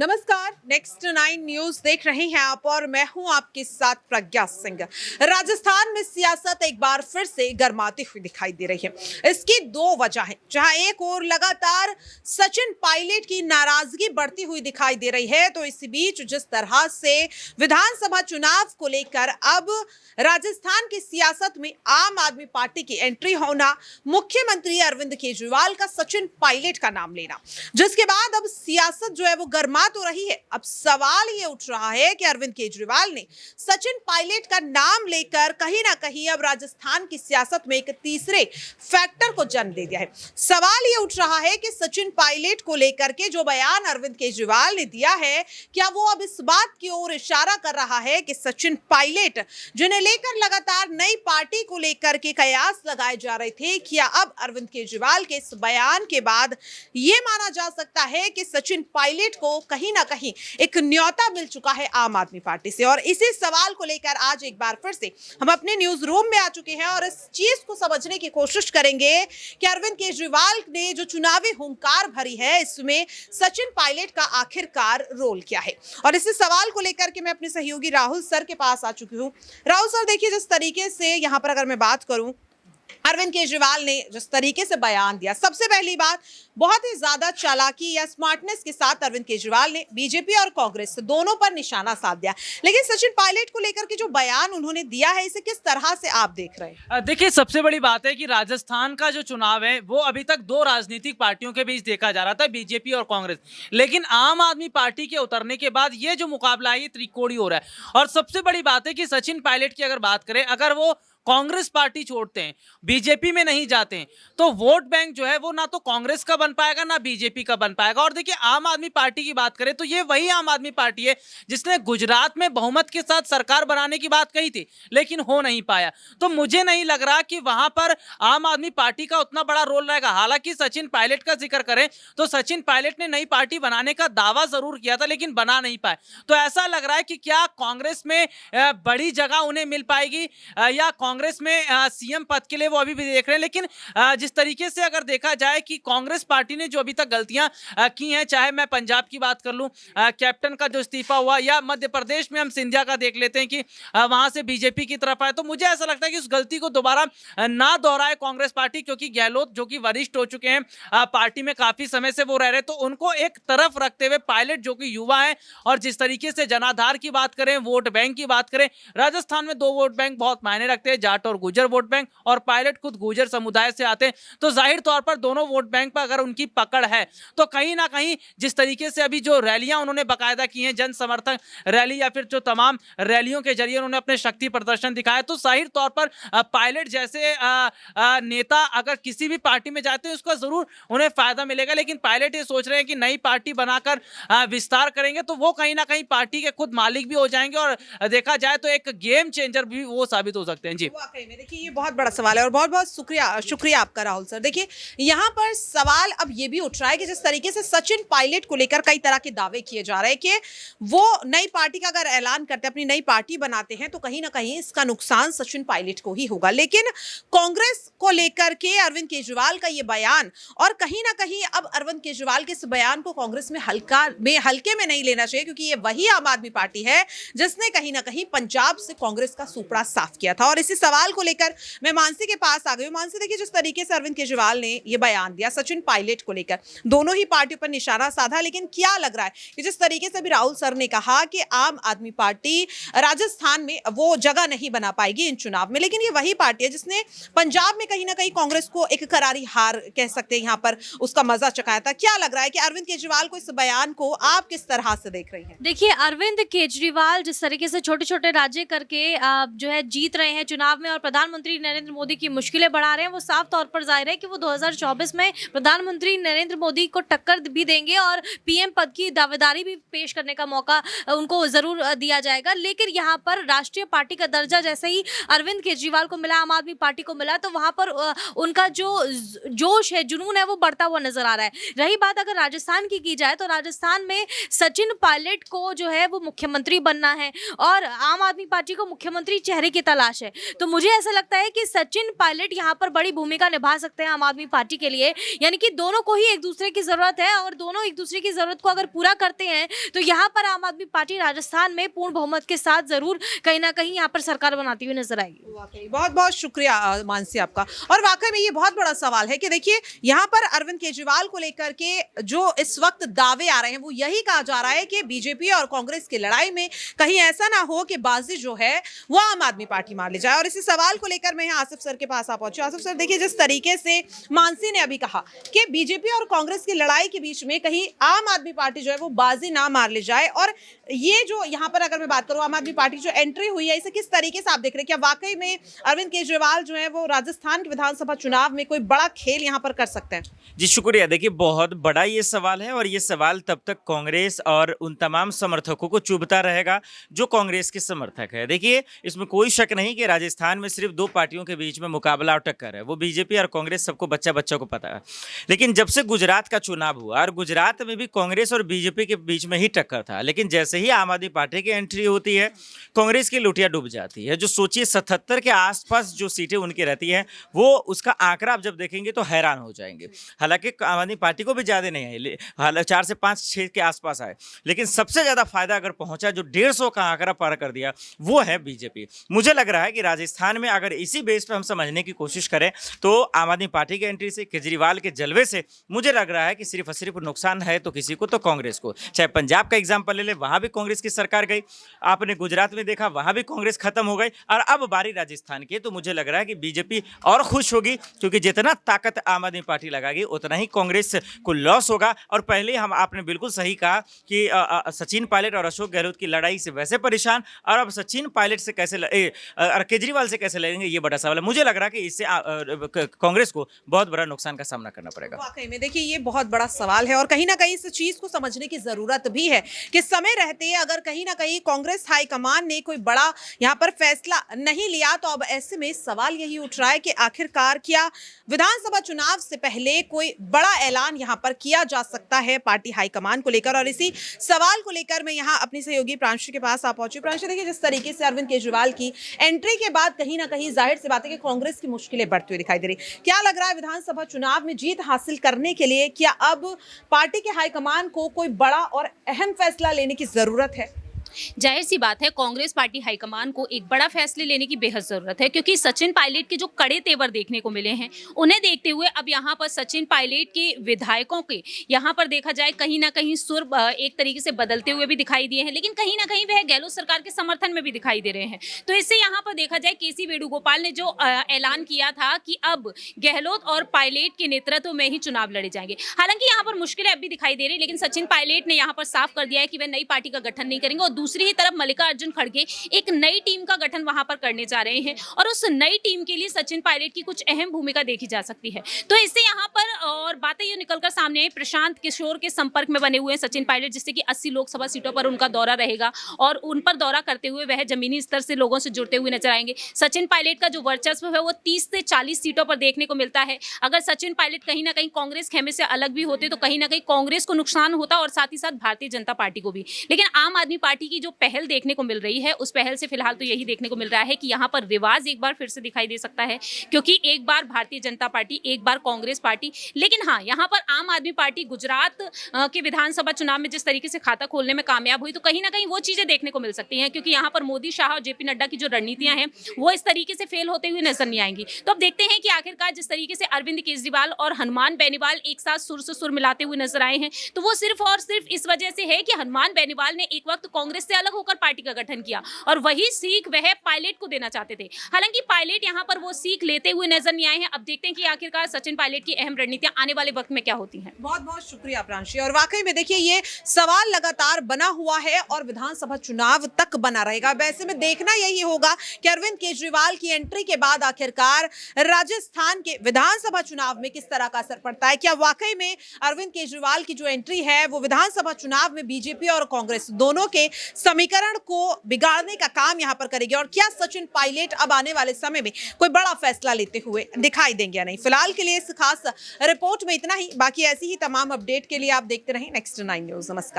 नमस्कार, next 9 news देख रहे हैं आप और मैं हूं आपके साथ प्रज्ञा सिंह। राजस्थान में सियासत एक बार फिर से गर्माती हुई दिखाई दे रही है। इसकी दो वजह है। जहां एक और लगातार सचिन पायलट की नाराजगी बढ़ती हुई दिखाई दे रही है, तो इसी बीच जिस तरह से विधानसभा चुनाव को लेकर अब राजस्थान की सियासत में आम आदमी पार्टी की एंट्री होना, मुख्यमंत्री अरविंद केजरीवाल का सचिन पायलट का नाम लेना, जिसके बाद अब सियासत जो है वो गर्मा तो रही है। अब सवाल ये उठ रहा है कि अरविंद केजरीवाल ने सचिन पायलट का नाम लेकर कहीं ना कहीं अब राजस्थान की सियासत में एक तीसरे फैक्टर को जन्म दे दिया है। सवाल ये उठ रहा है कि सचिन पायलट को लेकर के जो बयान अरविंद केजरीवाल ने दिया है, क्या वो अब इस बात की ओर इशारा कर रहा है कि सचिन पायलट जिन्हें लेकर लगातार नई पार्टी को लेकर के कयास लगाए जा रहे थे, क्या अब अरविंद केजरीवाल के इस बयान के बाद ये माना जा सकता है कि सचिन पायलट को कहीं ना कहीं एक न्योता मिल चुका है आम आदमी पार्टी से? और इसी सवाल को लेकर आज एक बार फिर से हम अपने न्यूज रूम में आ चुके हैं और इस चीज को समझने की कोशिश करेंगे कि अरविंद केजरीवाल ने जो चुनावी हुंकार भरी है, इसमें सचिन पायलट का आखिरकार रोल क्या है। और इसी सवाल को लेकर के मैं अपने सहयोगी राहुल सर के पास आ चुकी हूँ। राहुल सर, देखिए, जिस तरीके से यहाँ पर अगर मैं बात करूं, अरविंद केजरीवाल ने जिस तरीके से बयान दिया, सबसे पहली बात, बहुत ही ज्यादा चालाकी या स्मार्टनेस के साथ अरविंद केजरीवाल ने बीजेपी और कांग्रेस दोनों पर निशाना साध दिया। लेकिन सचिन पायलट को लेकर के जो बयान उन्होंने दिया है, इसे किस तरह से आप देख रहे हैं? देखिए, सबसे बड़ी बात है कि राजस्थान का जो चुनाव है वो अभी तक दो राजनीतिक पार्टियों के बीच देखा जा रहा था, बीजेपी और कांग्रेस। लेकिन आम आदमी पार्टी के उतरने के बाद ये जो मुकाबला है ये त्रिकोणीय हो रहा है। और सबसे बड़ी बात है कि सचिन पायलट की अगर बात करें, अगर वो कांग्रेस पार्टी छोड़ते हैं, बीजेपी में नहीं जाते हैं, तो वोट बैंक जो है वो ना तो कांग्रेस का बन पाएगा ना बीजेपी का बन पाएगा। और देखिए, आम आदमी पार्टी की बात करें तो ये वही आम आदमी पार्टी है जिसने गुजरात में बहुमत के साथ सरकार बनाने की बात कही थी, लेकिन हो नहीं पाया। तो मुझे नहीं लग रहा कि वहां पर आम आदमी पार्टी का उतना बड़ा रोल रहेगा। हालांकि सचिन पायलट का जिक्र करें तो सचिन पायलट ने नई पार्टी बनाने का दावा जरूर किया था, लेकिन बना नहीं पाए। तो ऐसा लग रहा है कि क्या कांग्रेस में बड़ी जगह उन्हें मिल पाएगी या कांग्रेस में सीएम पद के लिए वो अभी भी देख रहे हैं। लेकिन जिस तरीके से अगर देखा जाए कि कांग्रेस पार्टी ने जो अभी तक गलतियां की हैं, चाहे मैं पंजाब की बात कर लूं, कैप्टन का जो इस्तीफा हुआ, या मध्य प्रदेश में हम सिंधिया का देख लेते हैं कि वहां से बीजेपी की तरफ आए, तो मुझे ऐसा लगता है कि उस गलती को दोबारा ना दोहराए कांग्रेस पार्टी, क्योंकि गहलोत जो कि वरिष्ठ हो चुके हैं, पार्टी में काफी समय से वो रह रहे, तो उनको एक तरफ रखते हुए पायलट जो कि युवा है, और जिस तरीके से जनाधार की बात करें, वोट बैंक की बात करें, राजस्थान में दो वोट बैंक बहुत मायने रखते हैं, जाट और गुजर वोट बैंक, और पायलट खुद गुजर समुदाय से आते हैं। तो जाहिर तौर पर दोनों वोट बैंक पर अगर उनकी पकड़ है, तो कहीं ना कहीं जिस तरीके से अभी जो रैलियां उन्होंने बाकायदा की हैं, जन समर्थन रैली या फिर जो तमाम रैलियों के जरिए उन्होंने अपने शक्ति प्रदर्शन दिखाया, तो जाहिर तौर पर पायलट जैसे नेता अगर किसी भी पार्टी में जाते हैं, उसका जरूर उन्हें फायदा मिलेगा। लेकिन पायलट ये सोच रहे हैं कि नई पार्टी बनाकर विस्तार करेंगे, तो वो कहीं ना कहीं पार्टी के खुद मालिक भी हो जाएंगे, और देखा जाए तो एक गेम चेंजर भी वो साबित हो सकते हैं। जी, वाकई में देखिए, ये बहुत बड़ा सवाल है और बहुत बहुत शुक्रिया आपका राहुल सर। देखिए, यहाँ पर सवाल अब ये भी उठ रहा है कि जिस तरीके से सचिन पायलट को लेकर कई तरह के दावे किए जा रहे हैं कि वो नई पार्टी का अगर ऐलान करते हैं, अपनी नई पार्टी बनाते हैं, तो कहीं ना कहीं इसका नुकसान सचिन पायलट को ही होगा। लेकिन कांग्रेस को लेकर के अरविंद केजरीवाल का ये बयान, और कहीं ना कहीं अब अरविंद केजरीवाल के इस बयान को कांग्रेस में हल्के में नहीं लेना चाहिए, क्योंकि ये वही आम आदमी पार्टी है जिसने कहीं ना कहीं पंजाब से कांग्रेस का सुपड़ा साफ किया था। और इसी सवाल को लेकर मैं मानसी के पास आ गई हूं। मानसी, देखिए, जिस तरीके से अरविंद केजरीवाल ने ये बयान दिया सचिन पायलट को लेकर, दोनों ही पार्टियों पर निशाना साधा, लेकिन क्या लग रहा है कि जिस तरीके से भी राहुल सर ने कहा कि आम आदमी पार्टी राजस्थान में वो जगह नहीं बना पाएगी इन चुनाव में, लेकिन ये वही पार्टी है जिसने पंजाब में कहीं ना कहीं कांग्रेस को एक करारी हार कह सकते हैं, यहाँ पर उसका मजा चखाया था। क्या लग रहा है कि अरविंद केजरीवाल को इस बयान को आप किस तरह से देख रही हैं? देखिए, अरविंद केजरीवाल जिस तरीके से छोटे छोटे राज्य करके जो है जीत रहे हैं चुनाव में, और प्रधानमंत्री नरेंद्र मोदी की मुश्किलें बढ़ा रहे हैं, वो साफ तौर पर जाहिर है कि वो 2024 में प्रधानमंत्री नरेंद्र मोदी को टक्कर भी देंगे और पीएम पद की दावेदारी भी पेश करने का मौका उनको जरूर दिया जाएगा। लेकिन यहाँ पर राष्ट्रीय पार्टी का दर्जा जैसे ही अरविंद केजरीवाल को मिला, आम आदमी पार्टी को मिला, तो वहां पर उनका जो जोश है, जुनून है, वो बढ़ता हुआ नजर आ रहा है। रही बात अगर राजस्थान की जाए, तो राजस्थान में सचिन पायलट को जो है वो मुख्यमंत्री बनना है, और आम आदमी पार्टी को मुख्यमंत्री चेहरे की तलाश है। तो मुझे ऐसा लगता है कि सचिन पायलट यहाँ पर बड़ी भूमिका निभा सकते हैं आम आदमी पार्टी के लिए, यानी कि दोनों को ही एक दूसरे की जरूरत है और दोनों एक दूसरे की जरूरत को अगर पूरा करते हैं तो यहाँ पर आम आदमी पार्टी राजस्थान में पूर्ण बहुमत के साथ जरूर कहीं ना कहीं यहाँ पर सरकार बनाती हुई नजर आएगी। वाकई बहुत बहुत शुक्रिया मानसी आपका। और वाकई में ये बहुत बड़ा सवाल है कि देखिए यहाँ पर अरविंद केजरीवाल को लेकर के जो इस वक्त दावे आ रहे हैं वो यही कहा जा रहा है कि बीजेपी और कांग्रेस की लड़ाई में कहीं ऐसा ना हो कि बाजी जो है वो आम आदमी पार्टी मार ले जाए। और इसी सवाल को लेकर मैं आसिफ सर के पास आ पहुंची। आसिफ सर देखिए, जिस तरीके से मानसी ने अभी कहा कि बीजेपी और कांग्रेस की लड़ाई के बीच में कहीं आम आदमी पार्टी जो है वो बाजी ना मार ले जाए, और ये जो यहाँ पर अगर मैं बात करूं आम आदमी पार्टी जो एंट्री हुई है इसे किस तरीके से आप देख रहे हैं? क्या वाकई में अरविंद केजरीवाल जो है वो राजस्थान के विधानसभा चुनाव में कोई बड़ा खेल यहाँ पर कर सकते हैं? जी शुक्रिया। देखिए, बहुत बड़ा ये सवाल है और ये सवाल तब तक कांग्रेस और उन तमाम समर्थकों को चुभता रहेगा जो कांग्रेस के समर्थक है। देखिए, इसमें कोई शक नहीं कि राजस्थान में सिर्फ दो पार्टियों के बीच में मुकाबला और टक्कर है, वो बीजेपी और कांग्रेस, सबको बच्चा बच्चा को पता है। लेकिन जब से गुजरात का चुनाव हुआ और गुजरात में भी कांग्रेस और बीजेपी के बीच में ही टक्कर था, लेकिन जैसे ही आम आदमी पार्टी की एंट्री होती है कांग्रेस की लुटिया डूब जाती है। जो सोचिए 77 के आसपास जो सीटें उनकी रहती हैं, वो उसका आंकड़ा आप जब देखेंगे तो हैरान हो जाएंगे। हालांकि आम आदमी पार्टी को भी ज़्यादा नहीं है, हालांकि 4 से 5-6 के आसपास आए, लेकिन सबसे ज़्यादा फायदा अगर पहुंचा, जो 150 का आंकड़ा पार कर दिया, वो है बीजेपी। मुझे लग रहा है कि राजस्थान में अगर इसी बेस पर हम समझने की कोशिश करें तो आम आदमी पार्टी की एंट्री से, केजरीवाल के जलवे से, मुझे लग रहा है कि सिर्फ और सिर्फ नुकसान है तो किसी को, तो कांग्रेस को। चाहे पंजाब का एग्जाम्पल ले ले, वहाँ भी कांग्रेस की सरकार गई, आपने गुजरात में देखा वहाँ भी कांग्रेस खत्म हो गई, और अब बारी राजस्थान की। तो मुझे लग रहा है कि बीजेपी और खुश होगी, क्योंकि जितना ताकत आम आदमी पार्टी लगाएगी उतना ही कांग्रेस को लॉस होगा। और पहले आपने बिल्कुल सही कहा कि सचिन पायलट और अशोक गहलोत की लड़ाई से वैसे परेशान, और अब सचिन पायलट से कैसे केजरीवाल से कैसे लड़ेंगे, ये बड़ा सवाल है। मुझे लग रहा है कि इससे कांग्रेस को बहुत बड़ा नुकसान का सामना करना पड़ेगा। वाकई में देखिए, ये बहुत बड़ा सवाल है और कहीं ना कहीं इस चीज को समझने की जरूरत भी है कि समय रहते अगर कहीं ना कहीं कांग्रेस हाईकमान ने कोई बड़ा यहाँ पर फैसला नहीं लिया तो अब ऐसे में सवाल यही उठ रहा है कि आखिरकार क्या विधानसभा चुनाव से पहले कोई बड़ा ऐलान यहाँ पर किया जा सकता है पार्टी हाईकमान को लेकर। और इसी सवाल को लेकर मैं यहाँ अपनी सहयोगी प्रांशु के पास आ पहुंची। प्रांशु देखिए, जिस तरीके से अरविंद केजरीवाल की एंट्री के बाद कहीं ना कहीं जाहिर सी बात है कि कांग्रेस की मुश्किलें बढ़ती हुई दिखाई दे रही, क्या लग रहा है विधानसभा चुनाव में जीत हासिल करने के लिए क्या अब पार्टी के हाईकमान को कोई बड़ा और अहम फैसला लेने की जरूरत है? जाहिर सी बात है, कांग्रेस पार्टी हाईकमान को एक बड़ा फैसले लेने की बेहद जरूरत है, क्योंकि सचिन पायलट के जो कड़े तेवर देखने को मिले हैं उन्हें देखते हुए अब यहाँ पर सचिन पायलट के विधायकों के यहाँ पर देखा जाए कहीं ना कहीं सुर एक तरीके से बदलते हुए भी दिखाई दिए हैं, लेकिन कहीं ना कहीं वह गहलोत सरकार के समर्थन में भी दिखाई दे रहे हैं। तो इससे यहाँ पर देखा जाए केसी वेणुगोपाल ने जो ऐलान किया था कि अब गहलोत और पायलट के नेतृत्व में ही चुनाव लड़े जाएंगे, हालांकि यहाँ पर मुश्किलें अब भी दिखाई दे रही, लेकिन सचिन पायलट ने यहाँ पर साफ कर दिया है कि वह नई पार्टी का गठन नहीं करेंगे। और दूसरी ही तरफ मल्लिकार्जुन खड़गे एक नई टीम का गठन वहां पर करने जा रहे हैं, और उस नई टीम के लिए सचिन पायलट की कुछ अहम भूमिका देखी जा सकती है। तो इससे यहाँ पर और बातें ये निकलकर सामने आई, प्रशांत किशोर के संपर्क में बने हुए हैं सचिन पायलट, जिससे कि 80 लोकसभा सीटों पर उनका दौरा रहेगा और उन पर दौरा करते हुए वह जमीनी स्तर से लोगों से जुड़ते हुए नजर आएंगे। सचिन पायलट का जो वर्चस्व है वो 30 से 40 सीटों पर देखने को मिलता है। अगर सचिन पायलट कहीं ना कहीं कांग्रेस खेमे से अलग भी होते तो कहीं ना कहीं कांग्रेस को नुकसान होता और साथ ही साथ भारतीय जनता पार्टी को भी। लेकिन आम आदमी पार्टी की जो पहल देखने को मिल रही है उस पहल से फिलहाल तो यही देखने को मिल रहा है कि यहाँ पर रिवाज एक बार फिर से दिखाई दे सकता है, क्योंकि एक बार भारतीय जनता पार्टी, एक बार कांग्रेस पार्टी। लेकिन हाँ, यहाँ पर आम आदमी पार्टी गुजरात के विधानसभा चुनाव में जिस तरीके से खाता खोलने में कामयाब हुई, तो कहीं ना कहीं वो चीजें देखने को मिल सकती हैं, क्योंकि यहाँ पर मोदी, शाह और जेपी नड्डा की जो रणनीतियां हैं वो इस तरीके से फेल होते हुए नजर नहीं आएंगी। तो अब देखते हैं कि आखिरकार जिस तरीके से अरविंद केजरीवाल और हनुमान बेनीवाल एक साथ सुर से सुर मिलाते हुए नजर आए हैं, तो वो सिर्फ और सिर्फ इस वजह से है कि हनुमान बेनीवाल ने एक वक्त कांग्रेस से अलग होकर पार्टी का गठन किया और वही सीख वह पायलट को देना चाहते थे। हालांकि पायलट यहां पर वो सीख लेते हुए नजर नहीं आए हैं। अब देखते हैं कि आखिरकार सचिन पायलट की अहम रणनीतियां आने वाले वक्त में क्या होती हैं। बहुत बहुत शुक्रिया प्रांशी। और वाकई में देखिए, ये सवाल लगातार बना हुआ है और विधानसभा चुनाव तक बना रहेगा। वैसे में देखना यही होगा कि अरविंद केजरीवाल की एंट्री के बाद आखिरकार राजस्थान के विधानसभा चुनाव में किस तरह का असर पड़ता है। क्या वाकई में अरविंद केजरीवाल की जो एंट्री है वो विधानसभा चुनाव में बीजेपी और कांग्रेस दोनों के समीकरण को बिगाड़ने का काम यहां पर करेगी, और क्या सचिन पायलट अब आने वाले समय में कोई बड़ा फैसला लेते हुए दिखाई देंगे या नहीं। फिलहाल के लिए इस खास रिपोर्ट में इतना ही। बाकी ऐसी ही तमाम अपडेट के लिए आप देखते रहें नेक्स्ट 9 न्यूज़। नमस्कार।